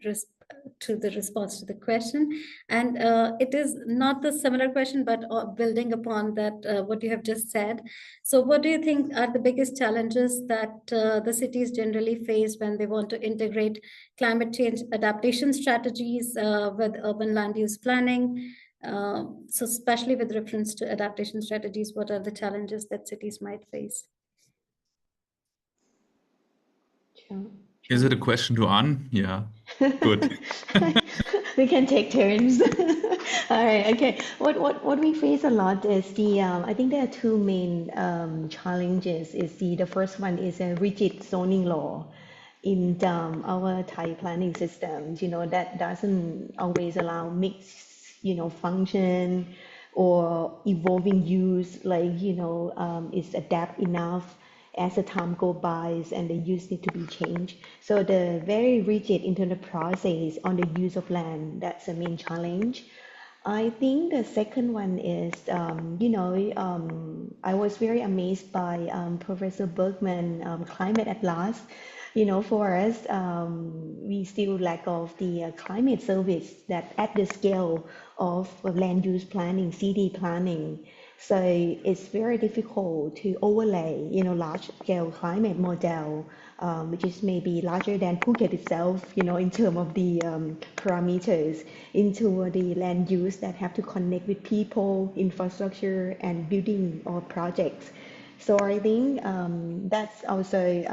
response to the question, and it is not the similar question, but building upon that, what you have just said. So, what do you think are the biggest challenges that the cities generally face when they want to integrate climate change adaptation strategies with urban land use planning? So, especially with reference to adaptation strategies, what are the challenges that cities might face? Sure. Is it a question to Anne? Yeah. Good. We can take turns. All right. Okay. What we face a lot is I think there are two main challenges. The first one is a rigid zoning law in our Thai planning system. That doesn't always allow mixed function or evolving use, like is adapt enough. as the time goes by and the use need to be changed. So the very rigid internal process on the use of land, that's the main challenge. I think the second one is, I was very amazed by Professor Bergman, Climate Atlas. For us, we still lack of the climate service that at the scale of land use planning, city planning. So it's very difficult to overlay, large scale climate model, which is maybe larger than Phuket itself, in terms of the parameters into the land use that have to connect with people, infrastructure, and building or projects. So I think that's also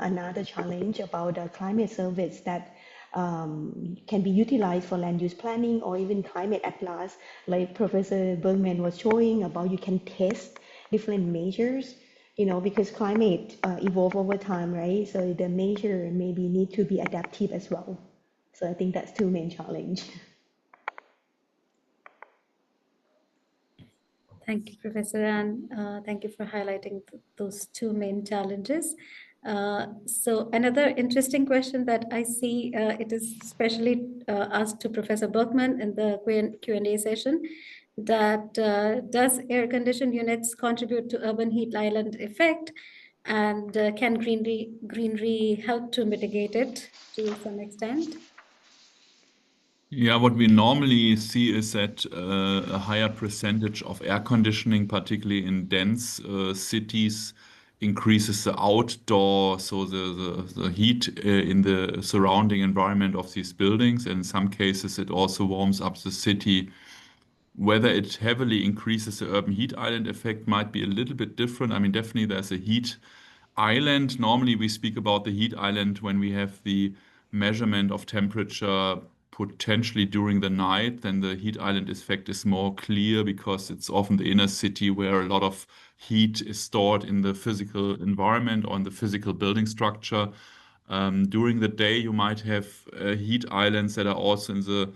another challenge about the climate service that can be utilized for land use planning or even climate atlas, like Professor Bergman was showing about you can test different measures, because climate evolve over time, right? So the measure maybe need to be adaptive as well. So I think that's two main challenge. Thank you, Professor Ann. Thank you for highlighting those two main challenges. So another interesting question that I see, it is especially asked to Professor Bergman in the Q&A session, that does air-conditioned units contribute to urban heat island effect? And can greenery help to mitigate it to some extent? Yeah, what we normally see is that a higher percentage of air conditioning, particularly in dense cities, increases the outdoor, so the heat in the surrounding environment of these buildings. And in some cases, it also warms up the city. Whether it heavily increases the urban heat island effect might be a little bit different. I mean, definitely there's a heat island. Normally, we speak about the heat island when we have the measurement of temperature potentially during the night. Then the heat island effect is more clear because it's often the inner city where a lot of heat is stored in the physical environment or in the physical building structure. During the day, you might have heat islands that are also in the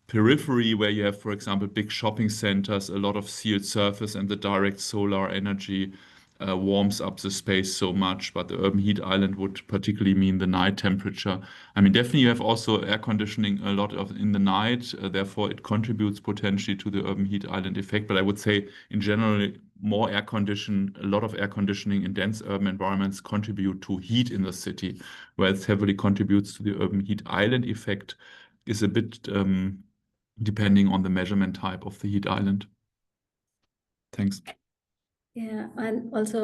periphery where you have, for example, big shopping centers, a lot of sealed surface, and the direct solar energy warms up the space so much. But the urban heat island would particularly mean the night temperature. I mean, definitely you have also air conditioning a lot of in the night, therefore it contributes potentially to the urban heat island effect. But I would say in general, a lot of air conditioning in dense urban environments contribute to heat in the city, whereas heavily contributes to the urban heat island effect is a bit depending on the measurement type of the heat island. Thanks. Yeah, and also,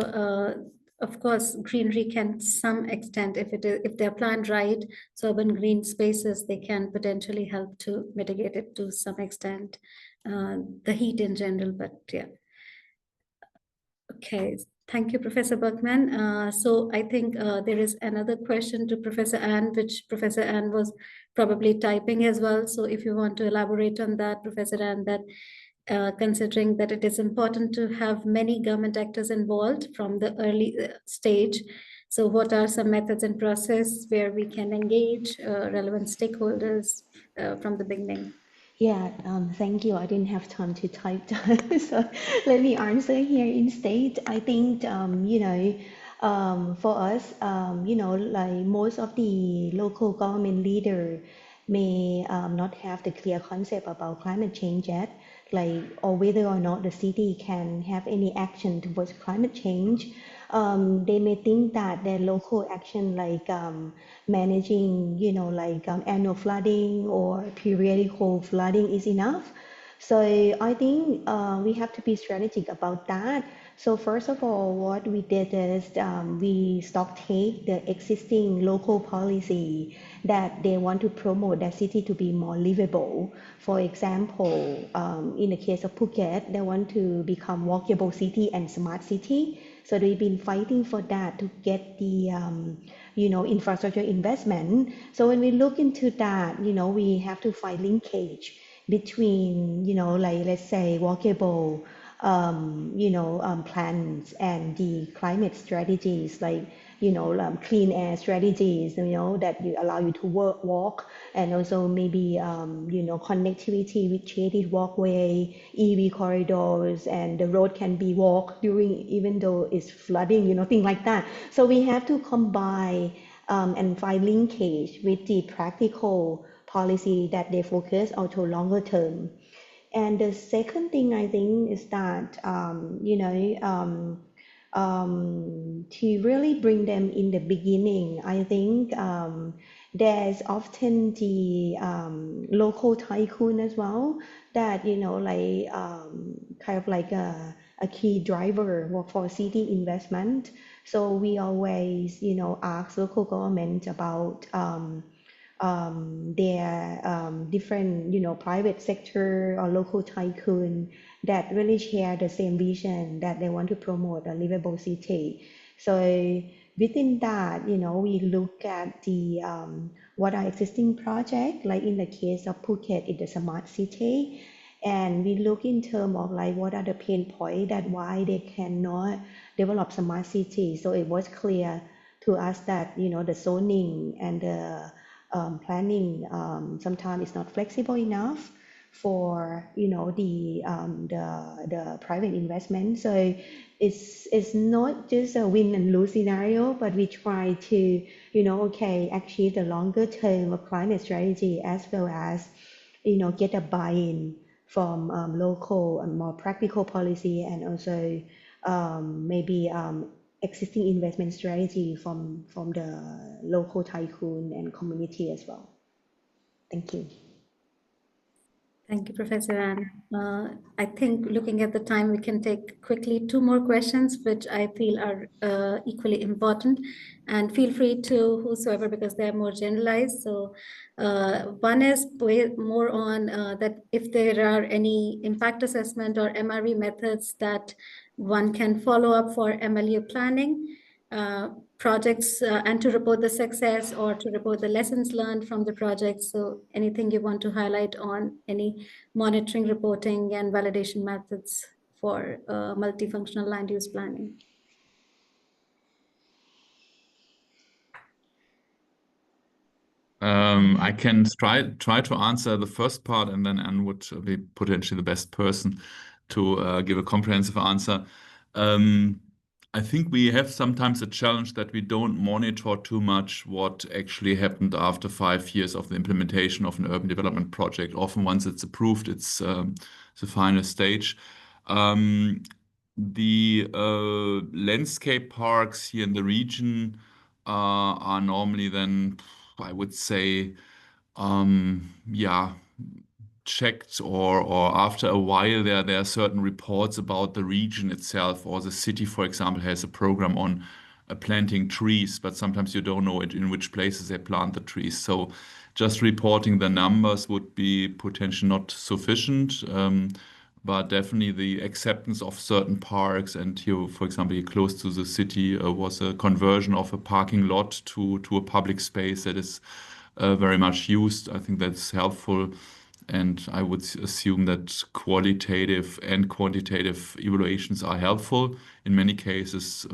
of course, greenery can some extent, if they're planned right, so urban green spaces, they can potentially help to mitigate it to some extent, the heat in general, but yeah. Okay, thank you, Professor Bergman. So I think there is another question to Professor Ann, which Professor Ann was probably typing as well. So if you want to elaborate on that, Professor Ann, that considering that it is important to have many government actors involved from the early stage. So what are some methods and process where we can engage relevant stakeholders from the beginning? Yeah, thank you. I didn't have time to type down, so let me answer here instead. I think, for us, like most of the local government leader may not have the clear concept about climate change yet, like, or whether or not the city can have any action towards climate change. They may think that their local action, like managing, annual flooding or periodical flooding is enough. So I think we have to be strategic about that. So first of all, what we did is we stock take the existing local policy that they want to promote their city to be more livable. For example, in the case of Phuket, they want to become walkable city and smart city. So we've been fighting for that to get the infrastructure investment. So when we look into that, we have to find linkage between, like let's say walkable plans and the climate strategies. Like clean air strategies, that you allow you to walk, and also maybe, connectivity with shaded walkway, EV corridors, and the road can be walked during, even though it's flooding, things like that. So we have to combine and find linkage with the practical policy that they focus on to longer term. And the second thing I think is that, to really bring them in the beginning, I think there's often the local tycoon as well, that, kind of like a key driver for city investment. So we always, ask local government about their different, private sector or local tycoon that really share the same vision, that they want to promote a livable city. So within that, we look at the what are existing projects, like in the case of Phuket, it's the smart city. And we look in terms of like what are the pain points, that why they cannot develop smart city. So it was clear to us that, the zoning and the planning sometimes is not flexible enough for, the private investment. So it's not just a win and lose scenario, but we try to, achieve the longer term of climate strategy, as well as, get a buy-in from local and more practical policy, and also maybe existing investment strategy from the local tycoon and community as well. Thank you. Thank you, Professor Ann. I think looking at the time, we can take quickly 2 more questions, which I feel are equally important. And feel free to whosoever, because they are more generalized. So one is more on that if there are any impact assessment or MRV methods that one can follow up for MLU planning projects, and to report the success or to report the lessons learned from the project. So anything you want to highlight on any monitoring, reporting, and validation methods for multifunctional land use planning? I can try to answer the first part, and then Anne would be potentially the best person to give a comprehensive answer. I think we have sometimes a challenge that we don't monitor too much what actually happened after 5 years of the implementation of an urban development project. Often once it's approved, it's the final stage. The landscape parks here in the region are normally then, I would say, yeah, checked, or after a while there are certain reports about the region itself, or the city, for example, has a program on planting trees, but sometimes you don't know in which places they plant the trees. So just reporting the numbers would be potentially not sufficient. But definitely the acceptance of certain parks, and here, for example, here close to the city was a conversion of a parking lot to a public space that is very much used. I think that's helpful. And I would assume that qualitative and quantitative evaluations are helpful. In many cases,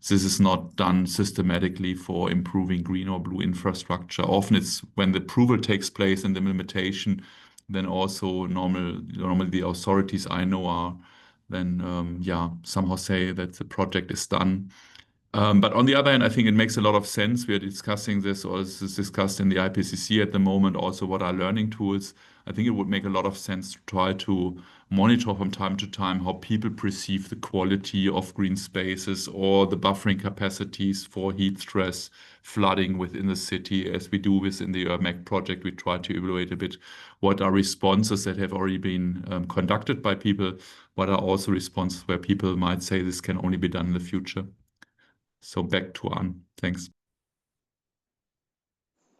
this is not done systematically for improving green or blue infrastructure. Often it's when the approval takes place and the implementation, then also normally the authorities I know are then, somehow say that the project is done. But on the other hand, I think it makes a lot of sense. We are discussing this, or this is discussed in the IPCC at the moment, also what are learning tools. I think it would make a lot of sense to try to monitor from time to time how people perceive the quality of green spaces or the buffering capacities for heat stress, flooding within the city. As we do within the ERMAC project, we try to evaluate a bit what are responses that have already been conducted by people, what are also responses where people might say this can only be done in the future. So back to Anne. Thanks.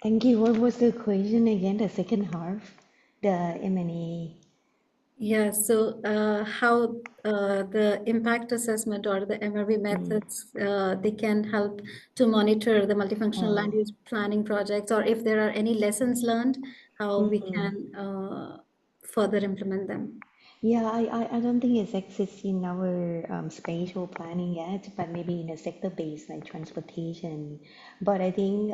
Thank you. What was the question again, the second half? The M&A. Yeah, so how the impact assessment or the MRV methods, they can help to monitor the multifunctional land use planning projects, or if there are any lessons learned, how we can further implement them. Yeah, I don't think it exists in our spatial planning yet, but maybe in a sector-based like transportation. But I think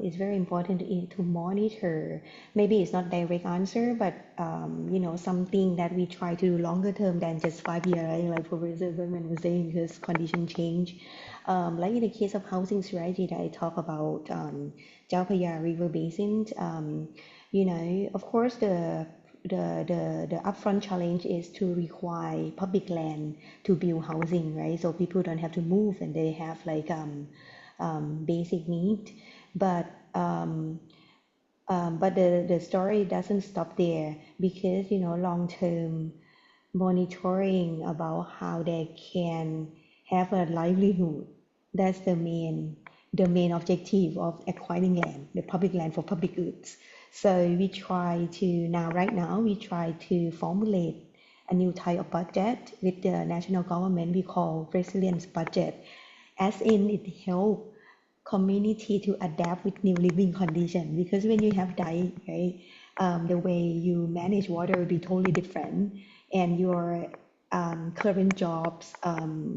it's very important to monitor. Maybe it's not direct answer, but something that we try to do longer term than just 5 years, right? Like Professor Bergman was saying, because condition change. Like in the case of housing strategy that I talk about, Chao Phraya River Basin, of course the upfront challenge is to require public land to build housing, right? So people don't have to move and they have like basic need. But the story doesn't stop there because long-term monitoring about how they can have a livelihood. That's the main objective of acquiring land, the public land for public goods. So right now, we try to formulate a new type of budget with the national government we call resilience budget, as in it help community to adapt with new living condition. Because when you have diet, right, the way you manage water will be totally different, and your current jobs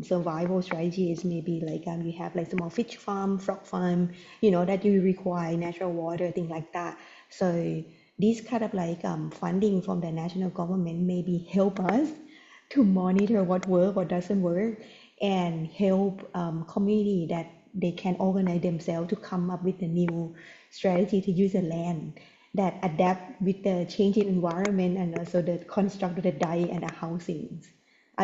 survival strategy is maybe like you have like small fish farm, frog farm, that you require natural water, things like that. So this kind of like funding from the national government maybe help us to monitor what work, what doesn't work, and help community that they can organize themselves to come up with a new strategy to use the land that adapt with the changing environment and also the construct of the diet and the housings.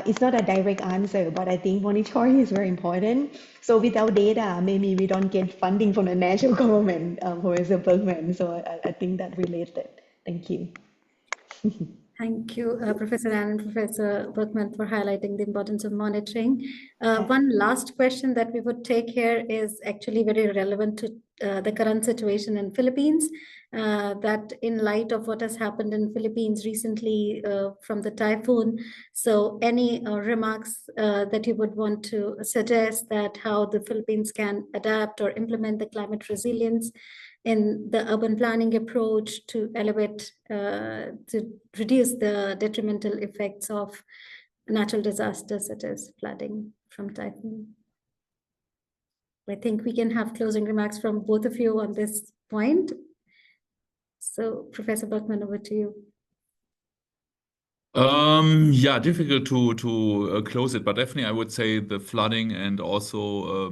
It's not a direct answer, but I think monitoring is very important. So without data, maybe we don't get funding from the national government, Professor Bergman. So I think that related. Thank you. Thank you, Professor Ann and Professor Berkman, for highlighting the importance of monitoring. One last question that we would take here is actually very relevant to the current situation in Philippines, that in light of what has happened in Philippines recently from the typhoon, so any remarks that you would want to suggest that how the Philippines can adapt or implement the climate resilience in the urban planning approach to elevate, to reduce the detrimental effects of natural disasters such as flooding from typhoon. I think we can have closing remarks from both of you on this point. So Professor Berkman, over to you. Yeah, difficult to close it, but definitely I would say the flooding and also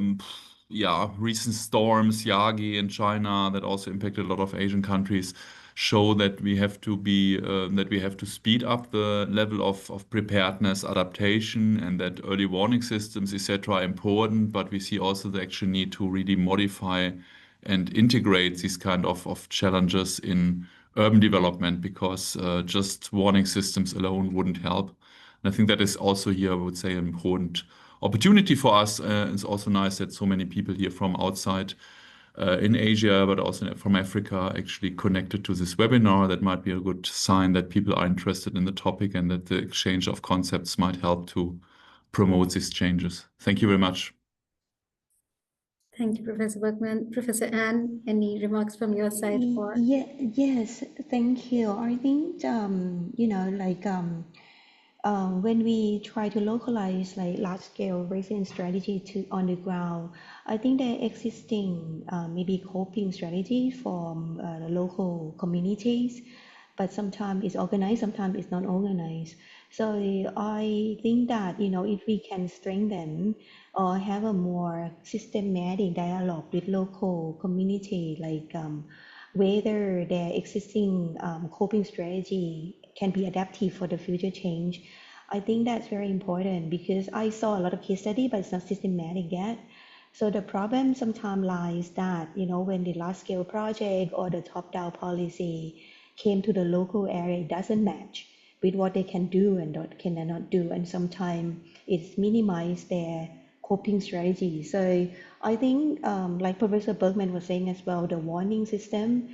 yeah, recent storms, Yagi in China that also impacted a lot of Asian countries show that we have to be that we have to speed up the level of preparedness, adaptation, and that early warning systems, etc., are important. But we see also the actual need to really modify and integrate these kind of challenges in urban development because just warning systems alone wouldn't help. And I think that is also here, I would say, an important opportunity for us. It's also nice that so many people here from outside in Asia, but also from Africa, actually connected to this webinar. That might be a good sign that people are interested in the topic and that the exchange of concepts might help to promote these changes. Thank you very much. Thank you, Professor Berkman. Professor Ann, any remarks from your side? Yeah, yes, thank you. I think when we try to localize like large-scale resilience strategy to on the ground, I think there are existing maybe coping strategies from the local communities, but sometimes it's organized, sometimes it's not organized. So I think that if we can strengthen or have a more systematic dialogue with local community, like whether their existing coping strategy can be adaptive for the future change. I think that's very important because I saw a lot of case study, but it's not systematic yet. So the problem sometimes lies that, when the large scale project or the top down policy came to the local area, it doesn't match with what they can do and what cannot do. And sometimes it's minimized their coping strategy. So I think, like Professor Bergman was saying as well, the warning system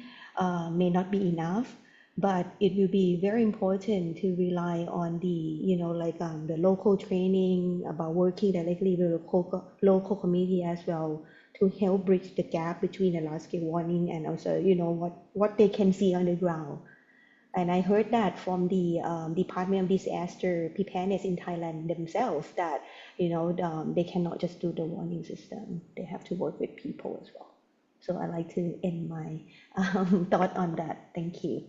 may not be enough, but it will be very important to rely on the local training about working directly with the local community as well to help bridge the gap between the large scale warning and also what they can see on the ground. And I heard that from the Department of Disaster Preparedness in Thailand themselves that, they cannot just do the warning system. They have to work with people as well. So I like to end my thought on that. Thank you.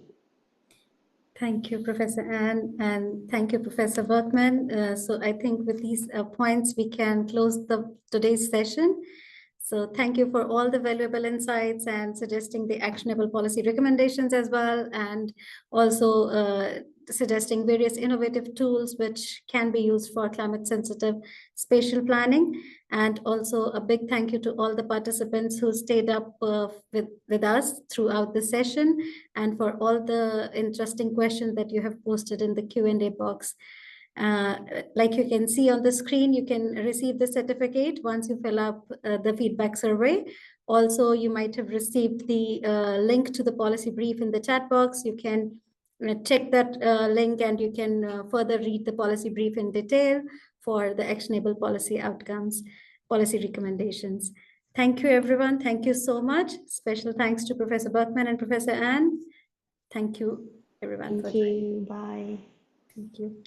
Thank you, Professor Ann, and thank you, Professor Workman. So I think with these points, we can close today's session. So thank you for all the valuable insights and suggesting the actionable policy recommendations as well, and also suggesting various innovative tools which can be used for climate sensitive spatial planning. And also a big thank you to all the participants who stayed up with us throughout the session, and for all the interesting questions that you have posted in the Q&A box. Like you can see on the screen, you can receive the certificate once you fill up the feedback survey. Also, you might have received the link to the policy brief in the chat box. You can check that link and you can further read the policy brief in detail for the actionable policy outcomes, policy recommendations. Thank you, everyone. Thank you so much. Special thanks to Professor Berkman and Professor Ann. Thank you, everyone. Thank you. Bye. Thank you.